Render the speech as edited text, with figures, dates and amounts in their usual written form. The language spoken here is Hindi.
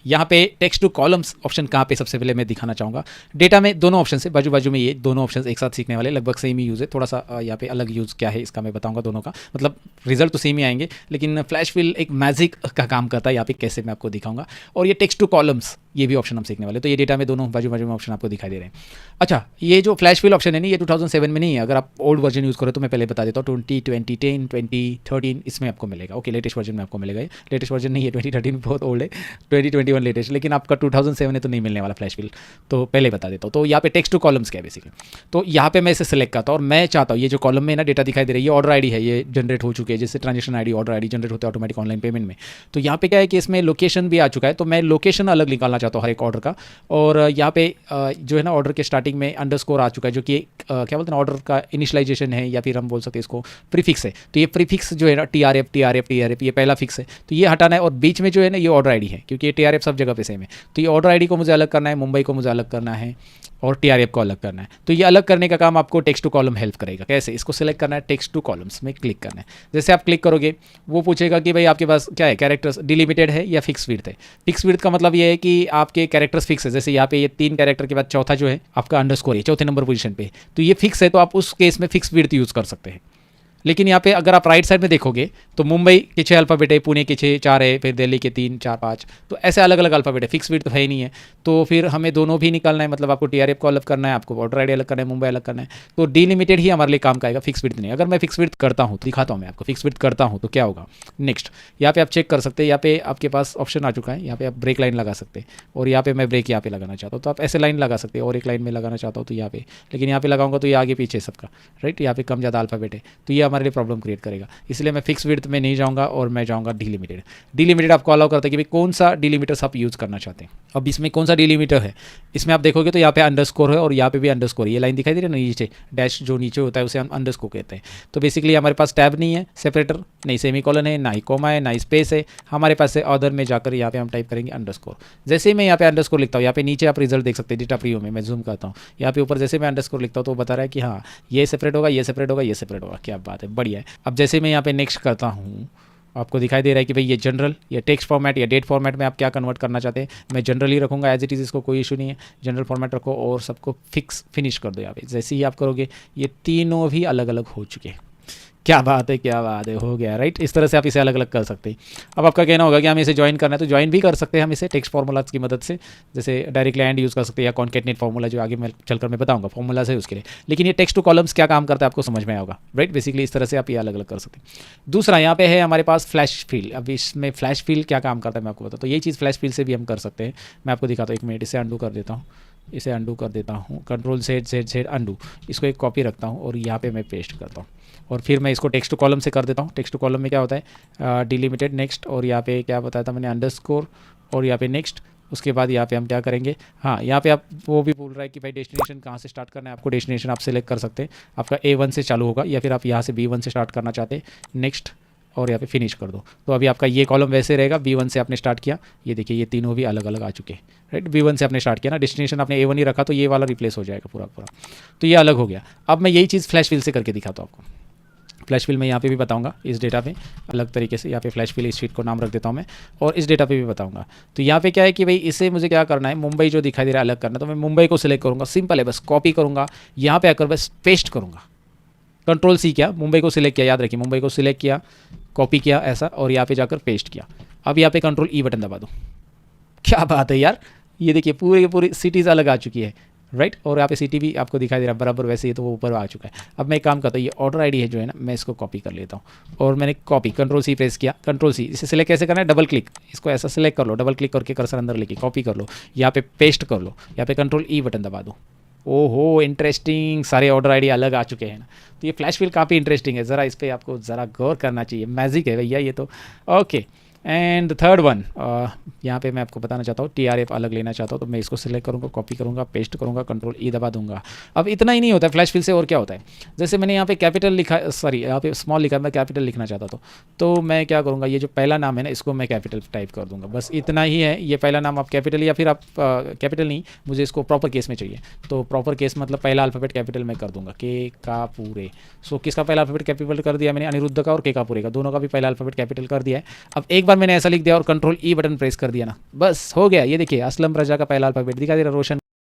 यहाँ पे टेक्स्ट टू कॉलम्स ऑप्शन कहाँ पे सबसे पहले मैं दिखाना चाहूँगा। डेटा में दोनों ऑप्शन है बाजू बाजू में, ये दोनों ऑप्शन एक साथ सीखने वाले, लगभग सेम ही यूज़ है। थोड़ा सा यहाँ पे अलग यूज़ क्या है इसका मैं बताऊँगा दोनों का, मतलब रिजल्ट तो सेम ही आएंगे, लेकिन फ्लैश फिल एक मैजिक का काम करता है यहाँ पे, कैसे मैं आपको दिखाऊंगा। और ये टेक्स्ट टू कॉलम्स ये भी ऑप्शन हम सीखने वाले, तो ये डेटा में दोनों बाजू बाजू में ऑप्शन आपको दिखाई दे रहे हैं। अच्छा, ये जो फ्लैश फिल ऑप्शन है ना, ये 2007 में नहीं है। अगर आप ओल्ड वर्जन यूज़ करो तो मैं पहले बता देता हूँ, 2010, 2013 इसमें आपको मिलेगा। ओके, लेटेस्ट वर्जन में आपको मिलेगा। ये लेटेस्ट वर्जन नहीं है, 2013 बहुत ओल्ड है, 2021 लेटेस्ट, लेकिन आपका 2007 में तो नहीं मिलने वाला फ्लैश फिल, तो पहले बता देता हूँ। तो यहाँ पे टेक्स्ट टू कॉलम्स क्या है बेसिकली, तो यहाँ पे मैं इसे सेलेक्ट करता हूँ और मैं चाहता हूँ ये जो कॉलम में ना डेटा दिखाई दे रही है, ये ऑर्डर आईडी है, ये जनरेट हो चुके हैं, जैसे transaction ID order ID generate होते हैं ऑटोमेटिक ऑनलाइन पेमेंट में। तो यहाँ पे क्या है कि इसमें लोकेशन भी आ चुका है, तो मैं लोकेशन अलग निकालना चाहता हूँ हर एक ऑर्डर का। और यहाँ पे जो है ना ऑर्डर के स्टार्टिंग में अंडरस्कोर आ चुका है, जो कि क्या बोलते हैं ऑर्डर का इनिशियलाइजेशन है, या फिर हम बोल सकते हैं इसको प्रीफिक्स है। तो ये प्रीफिक्स जो है ना TRF ये पहला फिक्स है, तो ये हटाना है। और बीच में जो है ना ये ऑर्डर आईडी है, क्योंकि ये TRF सब जगह पे सेम है, तो ये ऑर्डर आईडी को मुझे अलग करना है, मुंबई को मुझे अलग करना है, और TRF को अलग करना है। तो ये अलग करने का काम आपको टेक्स्ट टू कॉलम हेल्प करेगा। कैसे, इसको सिलेक्ट करना है, टेक्स्ट टू कॉलम्स में क्लिक करना है। जैसे आप क्लिक करोगे वो पूछेगा कि भाई आपके पास क्या है, कैरेक्टर्स डिलिमिटेड है या फिक्स विड्थ है। फिक्स विड्थ का मतलब ये है कि आपके कैरेक्टर्स फिक्स है, जैसे यहाँ पे ये 3 कैरेक्टर के बाद चौथा जो है आपका अंडरस्कोर है, चौथे नंबर पोजीशन पे, तो ये फिक्स है, तो आप उस केस में फिक्स विड्थ यूज़ कर सकते हैं। लेकिन यहाँ पे अगर आप राइट साइड में देखोगे तो मुंबई के 6 अल्फ़ाबेट है, पुणे के 6 4 है, फिर दिल्ली के 3 4 5, तो ऐसे अलग अलग अल्फ़ाबेट है, फिक्स विड्थ तो है ही नहीं है। तो फिर हमें दोनों भी निकालना है, मतलब आपको TRF को अलग करना है, आपको ऑर्डर आईडी अलग करना है, मुंबई अलग करना है। तो डिलिमिटेड ही हमारे लिए काम का आएगा, फिक्स विड्थ नहीं। अगर मैं फिक्स विड्थ करता हूँ, दिखाता हूँ मैं आपको, फिक्स विड्थ करता हूँ तो क्या होगा। नेक्स्ट यहाँ पे आप चेक कर सकते हैं, यहाँ पे आपके पास ऑप्शन आ चुका है, यहाँ पे आप ब्रेक लाइन लगा सकते हैं, और यहाँ पे मैं ब्रेक यहाँ पे लगाना चाहता हूँ तो आप ऐसे लाइन लगा सकते हैं, और एक लाइन में लगाना चाहता हूँ तो यहाँ पे, लेकिन यहाँ पे लगाऊंगा तो ये आगे पीछे सबका राइट, यहाँ पे कम ज़्यादा अल्फ़ाबेट है, तो ये हमारे लिए प्रॉब्लम क्रिएट करेगा। इसलिए मैं फिक्स विड्थ में नहीं जाऊंगा और मैं जाऊंगा डिलिमिटेड। डिलिमिटेड आपको अलाउ करता है कि भाई कौन सा डिलिमिटर्स आप यूज़ करना चाहते हैं। अब इसमें कौन सा डिलिमिटर है, इसमें आप देखोगे तो यहाँ पे अंडरस्कोर है और यहाँ पे भी अंडरस्कोर, ये लाइन दिखाई दे रही है ना नीचे, डैश जो नीचे होता है उसे हम अंडरस्कोर कहते हैं। तो बेसिकली हमारे पास टैब नहीं है, सेपरेटर नहीं, सेमीकोलन है, ना ही कोमा है, ना ही स्पेस है, हमारे पास है अदर में जाकर यहाँ पे हम टाइप करेंगे अंडरस्कोर। जैसे ही मैं यहाँ पे अंडरस्कोर लिखता हूँ, यहाँ पे नीचे आप रिजल्ट देख सकते हैं डेटा प्रीव्यू में, मैं जूम करता हूँ, यहाँ पे ऊपर जैसे मैं अंडरस्कोर लिखता हूँ तो बता रहा है कि हाँ ये सेपरेट होगा, ये सेपरेट होगा, ये सेपरेट होगा। क्या बात है, बढ़िया है। अब जैसे मैं यहाँ पे नेक्स्ट करता हूँ, आपको दिखाई दे रहा है कि भाई ये जनरल, ये टेक्स्ट फॉर्मेट या डेट फॉर्मेट में आप क्या कन्वर्ट करना चाहते हैं। मैं जनरल ही रखूँगा एज इट इज़, इसको कोई इशू नहीं है, जनरल फॉर्मेट रखो और सबको फिनिश कर दो। यहाँ पे जैसे ही आप करोगे ये तीनों भी अलग अलग हो चुके हैं। क्या बात है, क्या बात है, हो गया राइट। इस तरह से आप इसे अलग अलग कर सकते हैं। अब आपका कहना होगा कि हमें इसे ज्वाइन करना है, तो ज्वाइन भी कर सकते हैं हम इसे टेक्स्ट फार्मूलाज की मदद से, जैसे डायरेक्टली एंड यूज़ कर सकते हैं या कॉन्केटनेट फार्मूला जो आगे मैं चलकर मैं बताऊंगा फार्मूला से उसके लिए। लेकिन ये टेक्स्ट टू कॉलम्स क्या काम करता है आपको समझ में आएगा राइट। बेसिकली इस तरह से आप ये अलग अलग कर सकते हैं। दूसरा यहाँ पे है हमारे पास फ्लैश फिल। अब इसमें फ्लैश फिल क्या काम करता है मैं आपको बताता हूँ। तो ये चीज़ फ्लैश फिल से भी हम कर सकते हैं, मैं आपको दिखाता हूँ। 1 मिनट, इसे अंडू कर देता हूँ, इसे अंडू कर देता हूँ, Ctrl+Z अंडू, इसको एक कॉपी रखता हूँ और यहाँ पे मैं पेस्ट करता हूँ, और फिर मैं इसको टेक्स्ट टू कॉलम से कर देता हूँ। टेक्स्ट टू कॉलम में क्या होता है, डिलिमिटेड, नेक्स्ट, और यहाँ पे क्या बताया था मैंने, अंडरस्कोर, और यहाँ पे नेक्स्ट। उसके बाद यहाँ पे हम क्या करेंगे, हाँ यहाँ पे आप वो भी बोल रहा है कि भाई डेस्टिनेशन कहाँ से स्टार्ट करना है आपको। डेस्टिनेशन आप सेलेक्ट कर सकते हैं, आपका A1 से चालू होगा, या फिर आप यहाँ से B1 से स्टार्ट करना चाहते हैं, नेक्स्ट, और यहाँ पे फिनिश कर दो। तो अभी आपका ये कॉलम वैसे रहेगा, B1 से आपने स्टार्ट किया, ये देखिए ये तीनों भी अलग अलग आ चुके हैं राइट। B1 से आपने स्टार्ट किया ना, डेस्टिनेशन आपने A1 ही रखा तो ये वाला रिप्लेस हो जाएगा पूरा पूरा, तो ये अलग हो गया। अब मैं यही चीज़ फ्लैश फिल से करके दिखाता हूँ आपको। फ्लैश फिल में यहाँ पे भी बताऊंगा, इस डेटा पे अलग तरीके से, यहाँ पे फ्लैश फिल इस शीट को नाम रख देता हूँ मैं, और इस डेटा पे भी बताऊंगा। तो यहाँ पे क्या है कि भाई इसे मुझे क्या करना है, मुंबई जो दिखाई दे रहा है अलग करना, तो मैं मुंबई को सिलेक्ट करूँगा। सिंपल है, बस कॉपी करूँगा, यहाँ पे आकर बस पेस्ट करूँगा। Ctrl+C किया, मुंबई को सिलेक्ट किया, याद रखिए मुंबई को सिलेक्ट किया, कॉपी किया ऐसा, और यहाँ पे जाकर पेस्ट किया। अब यहाँ पे Ctrl+E बटन दबा दो। क्या बात है यार, ये देखिए पूरी की पूरी सिटीज़ अलग आ चुकी है राइट। और यहाँ पे सिटी भी आपको दिखाई दे रहा है बराबर वैसे ही, तो वो ऊपर आ चुका है। अब मैं एक काम करता हूँ, ये ऑर्डर आईडी है जो है ना, मैं इसको कॉपी कर लेता हूँ, और मैंने कॉपी Ctrl+C प्रेस किया, Ctrl+C, इसे सिलेक्ट कैसे करना है, डबल क्लिक, इसको ऐसा सिलेक्ट कर लो, डबल क्लिक करके कर्सर अंदर लेके कॉपी कर लो, यहाँ पे पेस्ट कर लो, यहाँ पे Ctrl+E बटन दबा दो। ओहो इंटरेस्टिंग, सारे ऑर्डर आईडी अलग आ चुके हैं ना। तो ये फ्लैश फिल काफ़ी इंटरेस्टिंग है, ज़रा इस पर आपको ज़रा गौर करना चाहिए, मैजिक है भैया ये तो। ओके, एंड थर्ड वन, यहाँ पे मैं आपको बताना चाहता हूँ, TRF अलग लेना चाहता हूँ, तो मैं इसको सिलेक्ट करूँगा, कॉपी करूँगा, पेस्ट करूँगा, Ctrl+E दबा दूंगा। अब इतना ही नहीं होता है फ्लैश फिल से, और क्या होता है, जैसे मैंने यहाँ पे कैपिटल लिखा, सॉरी यहाँ पे स्मॉल लिखा, मैं कैपिटल लिखना चाहता था, तो मैं क्या करूँगा, ये जो पहला नाम है ना इसको मैं कैपिटल टाइप कर दूँगा, बस इतना ही है। ये पहला नाम आप कैपिटल, या फिर आप कैपिटल नहीं, मुझे इसको प्रॉपर केस में चाहिए, तो प्रॉपर केस मतलब पहला अल्फ़ाबेट कैपिटल में कर दूँगा, के का पूरे। सो किसका पहला अल्फ़ाबेट कैपिटल कर दिया मैंने, अनिरुद्ध का और के का पूरे का, दोनों का भी पहला अल्फ़ाबेट कैपिटल कर दिया है। अब एक बार मैंने ऐसा लिख दिया और कंट्रोल ई बटन प्रेस कर दिया ना, बस हो गया। ये देखिए असलम रजा का पहला अल्फाबेट दिखा दे रहा, रोशन